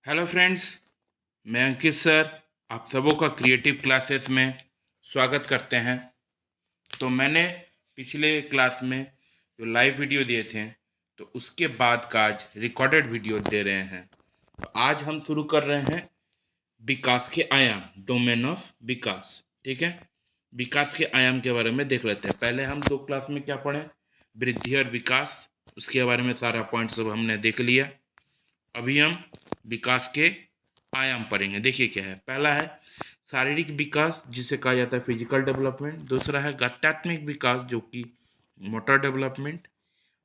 Hello friends, मैं अंकित sir आप सबों का क्रिएटिव क्लासेस में स्वागत करते हैं। तो मैंने पिछले क्लास में जो लाइव वीडियो दिए थे तो उसके बाद का आज रिकॉर्डेड वीडियो दे रहे हैं। तो आज हम शुरू कर रहे हैं विकास के आयाम, डोमेन ऑफ विकास। ठीक है, विकास के आयाम के बारे में देख लेते हैं। पहले हम दो क्लास में क्या पढ़े, वृद्धि और विकास, उसके बारे में सारा पॉइंट सब हमने देख लिया। अभी हम विकास के आयाम पढ़ेंगे। देखिए क्या है, पहला है शारीरिक विकास जिसे कहा जाता है फिजिकल डेवलपमेंट। दूसरा है गत्यात्मक विकास जो कि मोटर डेवलपमेंट।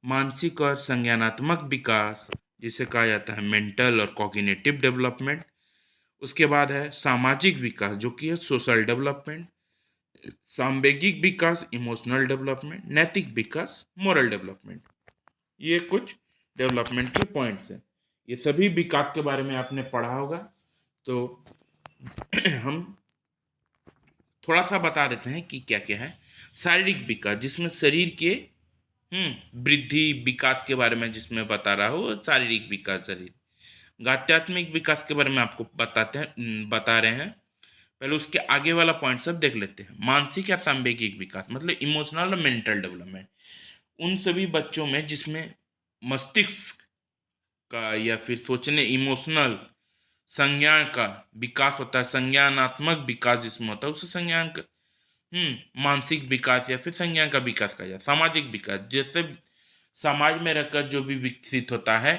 मानसिक और संज्ञानात्मक विकास जिसे कहा जाता है मेंटल और कॉग्निटिव डेवलपमेंट। उसके बाद है सामाजिक विकास जो कि है सोशल डेवलपमेंट। सांवेगिक विकास इमोशनल डेवलपमेंट। नैतिक विकास मोरल डेवलपमेंट। ये कुछ डेवलपमेंट के पॉइंट्स हैं। ये सभी विकास के बारे में आपने पढ़ा होगा। तो हम थोड़ा सा बता देते हैं कि क्या क्या है। शारीरिक विकास जिसमें शरीर के वृद्धि विकास के बारे में जिसमें बता रहा हो, शारीरिक विकास शरीर। गात्यात्मिक विकास के बारे में आपको बता रहे हैं। पहले उसके आगे वाला पॉइंट सब देख लेते हैं। मानसिक या सांवेगिक विकास मतलब इमोशनल और मेंटल डेवलपमेंट उन सभी बच्चों में जिसमें मस्तिष्क का या फिर सोचने इमोशनल संज्ञान का विकास होता है। संज्ञानात्मक विकास जिसमें होता है उसे संज्ञान का मानसिक विकास या फिर संज्ञान का विकास कहा जाए। सामाजिक विकास जैसे समाज में रहकर जो भी विकसित होता है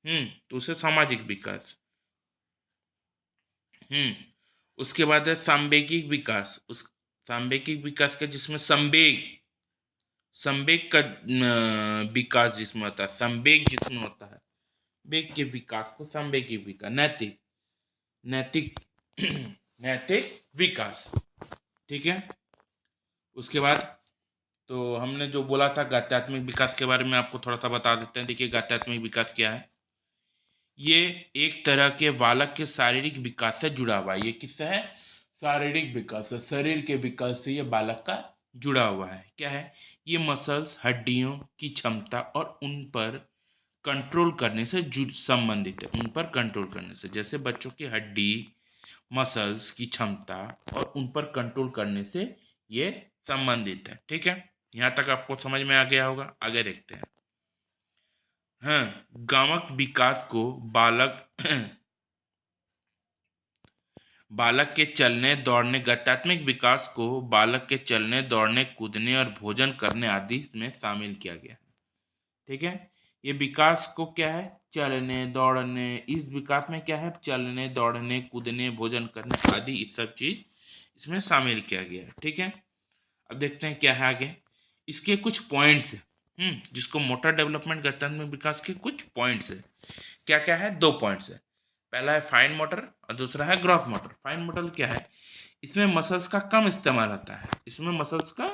तो उसे सामाजिक विकास। उसके बाद है सांवेगिक विकास। उस सांवेगिक विकास का जिसमें संवेग संवेग का विकास जिसमें होता है, संवेग जिसमें होता है, वेग के विकास को संवेगिक विकास। नैतिक नैतिक नैतिक विकास। ठीक है, उसके बाद तो हमने जो बोला था गत्यात्मक विकास के बारे में आपको थोड़ा सा बता देते हैं। देखिए गत्यात्मक विकास क्या है। ये एक तरह के बालक के शारीरिक विकास से जुड़ा हुआ है। ये किससे है? शारीरिक विकास से, शरीर के विकास से ये बालक का जुड़ा हुआ है। क्या है ये? मसल्स, हड्डियों की क्षमता और उन पर कंट्रोल करने से जुड़ संबंधित है। उन पर कंट्रोल करने से, जैसे बच्चों की हड्डी, मसल्स की क्षमता और उन पर कंट्रोल करने से ये संबंधित है। ठीक है, यहाँ तक आपको समझ में आ गया होगा। आगे देखते हैं। हाँ, गामक विकास को बालक बालक के चलने दौड़ने, गत्यात्मक विकास को बालक के चलने दौड़ने कूदने और भोजन करने आदि में शामिल किया गया। ठीक है, ये विकास को क्या है? चलने दौड़ने। इस विकास में क्या है? चलने दौड़ने कूदने भोजन करने आदि इस सब चीज इसमें शामिल किया गया है। ठीक है, अब देखते हैं क्या है आगे। इसके कुछ पॉइंट्स है जिसको मोटर डेवलपमेंट गत्यात्मक विकास के कुछ पॉइंट्स है। क्या क्या है? दो पॉइंट्स है। पहला है फाइन मोटर और दूसरा है ग्रॉस मोटर। फाइन मोटर क्या है? इसमें मसल्स का कम इस्तेमाल होता है। इसमें मसल्स का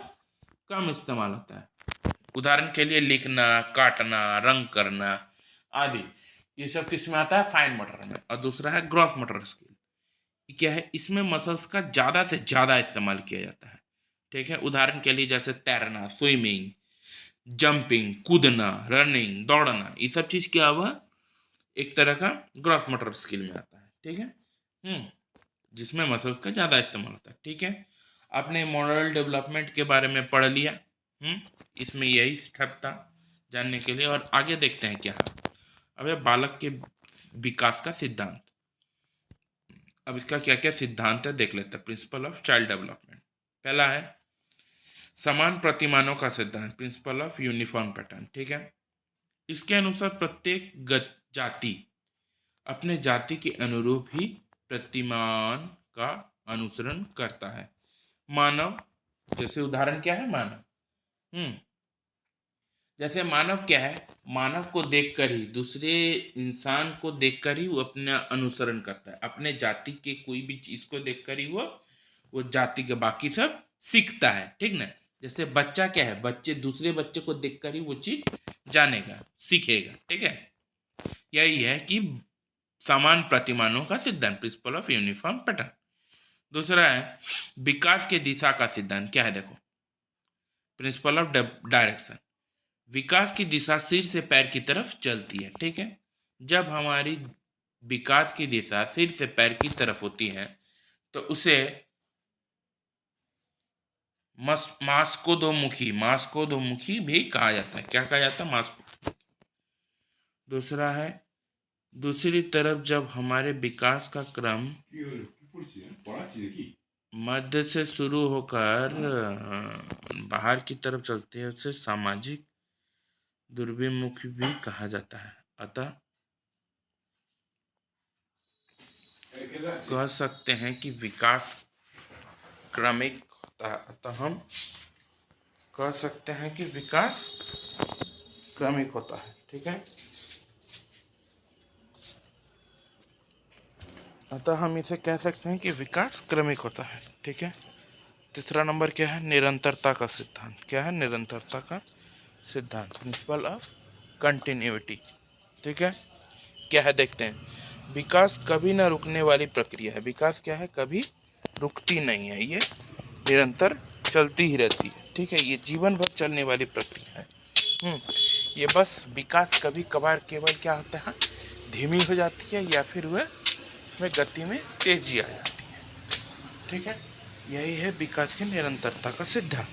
कम इस्तेमाल होता है। उदाहरण के लिए लिखना, काटना, रंग करना आदि, ये सब किस में आता है? फाइन मोटर में। और दूसरा है ग्रॉस मोटर स्किल। क्या है? इसमें मसल्स का ज्यादा से ज्यादा इस्तेमाल किया जाता है। ठीक है, उदाहरण के लिए जैसे तैरना, स्विमिंग, जंपिंग, कूदना, रनिंग, दौड़ना, ये सब चीज क्या हुआ? एक तरह का ग्रॉस मोटर स्किल में आता है। ठीक है, जिसमें मसल्स का ज्यादा इस्तेमाल होता है। ठीक है, आपने मॉरल डेवलपमेंट के बारे में पढ़ लिया। इसमें यही सब था जानने के लिए। और आगे देखते हैं क्या है। अब ये बालक के विकास का सिद्धांत। अब इसका क्या क्या सिद्धांत है देख लेते हैं। Principle of child development. पहला है समान प्रतिमानों का सिद्धांत, प्रिंसिपल ऑफ यूनिफॉर्म पैटर्न। ठीक है, इसके अनुसार प्रत्येक जाति अपने जाति के अनुरूप ही प्रतिमान का अनुसरण करता है। मानव, जैसे उदाहरण क्या है? मानव। जैसे मानव क्या है? मानव को देखकर ही, दूसरे इंसान को देखकर ही वो अपना अनुसरण करता है। अपने जाति के कोई भी चीज को देखकर ही वो जाति के बाकी सब सीखता है। ठीक ना? जैसे बच्चा क्या है? बच्चे दूसरे बच्चे को देखकर ही वो चीज जानेगा, सीखेगा। ठीक है, यही है कि समान प्रतिमानों का सिद्धांत, प्रिंसिपल ऑफ यूनिफॉर्म पैटर्न। दूसरा है विकास के दिशा का सिद्धांत। क्या है? देखो, प्रिंसिपल ऑफ डायरेक्शन। विकास की दिशा सिर से पैर की तरफ चलती है। ठीक है, जब हमारी विकास की दिशा सिर से पैर की तरफ होती है तो उसे मास्कोदोमुखी भी कहा जाता है। क्या कहा जाता है? मास्को। दूसरा है, दूसरी तरफ जब हमारे विकास का क्रम मध्य से शुरू होकर बाहर की तरफ चलती है उसे सामाजिक दुर्विमुखी भी कहा जाता है। अतः कह सकते हैं कि विकास क्रमिक होता है। अतः हम कह सकते हैं कि विकास क्रमिक होता है। ठीक है, अतः हम इसे कह सकते हैं कि विकास क्रमिक होता है। ठीक है, तीसरा नंबर क्या है? निरंतरता का सिद्धांत। क्या है? निरंतरता का सिद्धांत, प्रिंसिपल ऑफ कंटिन्यूटी। ठीक है, क्या है देखते हैं। विकास कभी ना रुकने वाली प्रक्रिया है। विकास क्या है? कभी रुकती नहीं है, ये निरंतर चलती ही रहती है। ठीक है, ये जीवन भर चलने वाली प्रक्रिया है। ये बस विकास कभी कभार केवल क्या होता है, धीमी हो जाती है या फिर वह में गति में तेजी आ जाती है। ठीक है, यही है विकास की निरंतरता का सिद्धांत।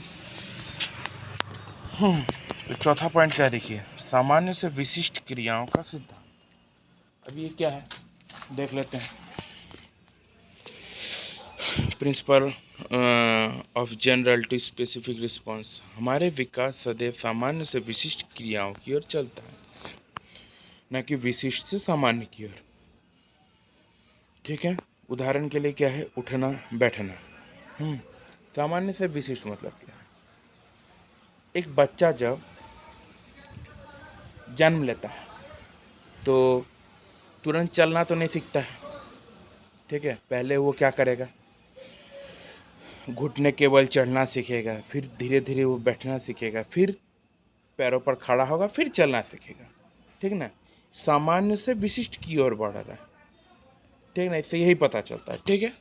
तो चौथा पॉइंट क्या देखिए, सामान्य से विशिष्ट क्रियाओं का सिद्धांत। अब ये क्या है देख लेते हैं। Principle of general to specific response. हमारे विकास सदैव सामान्य से विशिष्ट क्रियाओं की ओर चलता है, न कि विशिष्ट से सामान्य की ओर। ठीक है, उदाहरण के लिए क्या है? उठना बैठना। सामान्य से विशिष्ट मतलब क्या है? एक बच्चा जब जन्म लेता है तो तुरंत चलना तो नहीं सीखता है। ठीक है, पहले वो क्या करेगा? घुटने के बल चढ़ना सीखेगा, फिर धीरे धीरे वो बैठना सीखेगा, फिर पैरों पर खड़ा होगा, फिर चलना सीखेगा। ठीक ना, सामान्य से विशिष्ट की ओर बढ़ रहा है। ठीक ना, इससे यही पता चलता है। ठीक है,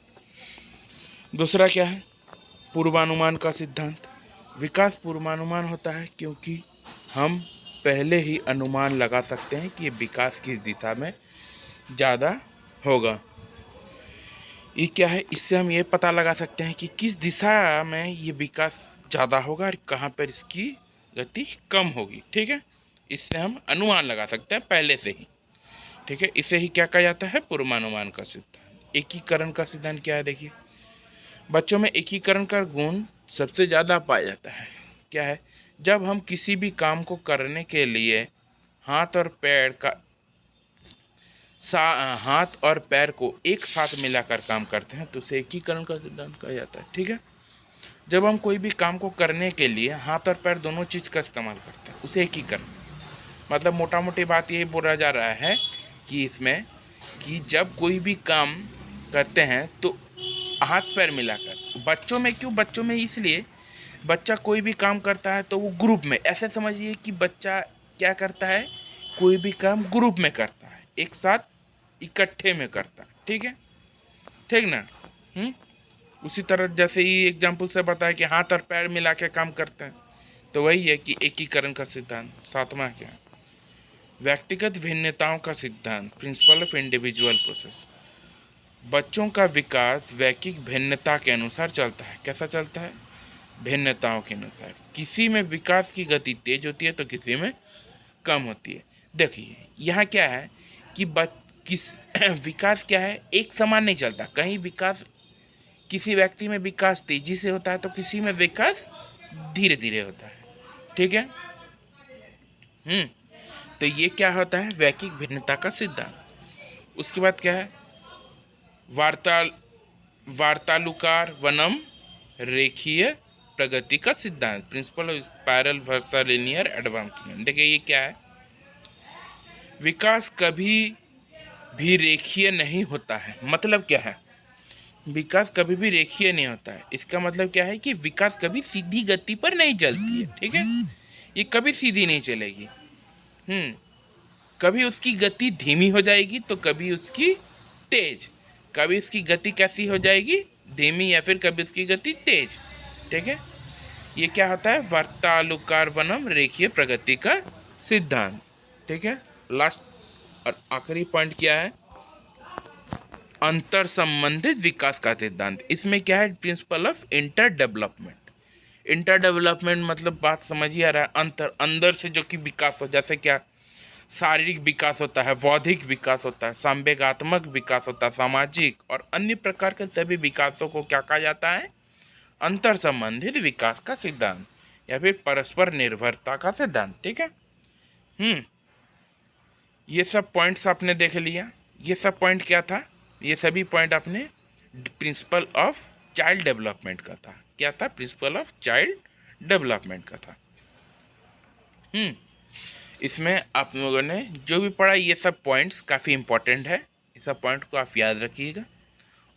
दूसरा क्या है? पूर्वानुमान का सिद्धांत। विकास पूर्वानुमान होता है क्योंकि हम पहले ही अनुमान लगा सकते हैं कि ये विकास किस दिशा में ज़्यादा होगा। ये क्या है? इससे हम ये पता लगा सकते हैं कि किस दिशा में ये विकास ज़्यादा होगा और कहाँ पर इसकी गति कम होगी। ठीक है, इससे हम अनुमान लगा सकते हैं पहले से ही। ठीक है, इसे ही क्या कहा जाता है? पूर्वानुमान का सिद्धांत। एकीकरण का सिद्धांत क्या है देखिए। बच्चों में एकीकरण का गुण सबसे ज़्यादा पाया जाता है। क्या है? जब हम किसी भी काम को करने के लिए हाथ और पैर को एक साथ मिलाकर काम करते हैं तो उसे एकीकरण का सिद्धांत कहा जाता है। ठीक है, जब हम कोई भी काम को करने के लिए हाथ और पैर दोनों चीज़ का इस्तेमाल करते हैं उसे एकीकरण, मतलब मोटा मोटी बात यही बोला जा रहा है कि इसमें कि जब कोई भी काम करते हैं तो हाथ पैर मिलाकर। बच्चों में क्यों? बच्चों में इसलिए, बच्चा कोई भी काम करता है तो वो ग्रुप में, ऐसे समझिए कि बच्चा क्या करता है, कोई भी काम ग्रुप में करता है, एक साथ इकट्ठे में करता है। ठीक है, ठीक ना। उसी तरह जैसे ही एग्जाम्पल से बताया कि हाथ और पैर मिला के काम करते हैं, तो वही है कि एकीकरण का सिद्धांत। सातवां क्या? व्यक्तिगत भिन्नताओं का सिद्धांत, प्रिंसिपल ऑफ इंडिविजुअल प्रोसेस। बच्चों का विकास वैयक्तिक भिन्नता के अनुसार चलता है। कैसा चलता है? भिन्नताओं के अनुसार। किसी में विकास की गति तेज होती है तो किसी में कम होती है। देखिए यहाँ क्या है कि विकास क्या है, एक समान नहीं चलता। कहीं विकास, किसी व्यक्ति में विकास तेजी से होता है तो किसी में विकास धीरे धीरे होता है। ठीक है, तो ये क्या होता है? वैयक्तिक भिन्नता का सिद्धांत। उसके बाद क्या है? वार्तालुकार वनम रेखीय प्रगति का सिद्धांत, principle of spiral versa linear advancement. देखिए ये क्या है? विकास कभी भी रेखीय नहीं होता है। मतलब क्या है? विकास कभी भी रेखीय नहीं होता है। इसका मतलब क्या है कि विकास कभी सीधी गति पर नहीं चलती है। ठीक है, ये कभी सीधी नहीं चलेगी। कभी उसकी गति धीमी हो जाएगी तो कभी उसकी तेज। कभी उसकी गति कैसी हो जाएगी? धीमी, या फिर कभी उसकी गति तेज। ठीक है, ये क्या होता है? वार्तालुकार वनम रेखीय प्रगति का सिद्धांत। ठीक है, लास्ट और आखिरी पॉइंट क्या है? अंतर संबंधित विकास का सिद्धांत। इसमें क्या है, principle of inter development. Inter development मतलब बात समझ ही आ रहा है, अंतर, अंदर से जो कि विकास हो, जैसे क्या शारीरिक विकास होता है, बौद्धिक विकास होता है, संवेगात्मक विकास होता है, सामाजिक और अन्य प्रकार के सभी विकासों को क्या कहा जाता है, अंतर संबंधित विकास का सिद्धांत या फिर परस्पर निर्भरता का सिद्धांत। ठीक है। ये सब पॉइंट्स आपने देख लिया। ये सब पॉइंट क्या था, ये सभी पॉइंट आपने प्रिंसिपल ऑफ चाइल्ड डेवलपमेंट का था। क्या था, प्रिंसिपल ऑफ चाइल्ड डेवलपमेंट का था। इसमें आप लोगों ने जो भी पढ़ा, ये सब पॉइंट्स काफ़ी इंपॉर्टेंट है, ये सब पॉइंट को आप याद रखिएगा।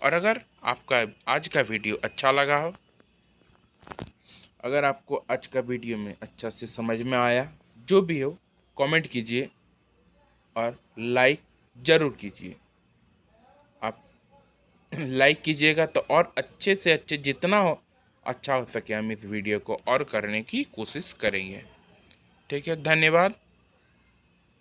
और अगर आपका आज का वीडियो अच्छा लगा हो, अगर आपको आज का वीडियो में अच्छा से समझ में आया, जो भी हो, कमेंट कीजिए और लाइक ज़रूर कीजिए। आप लाइक कीजिएगा तो और अच्छे से अच्छे, जितना हो अच्छा हो सके, हम इस वीडियो को और करने की कोशिश करेंगे। ठीक है, धन्यवाद।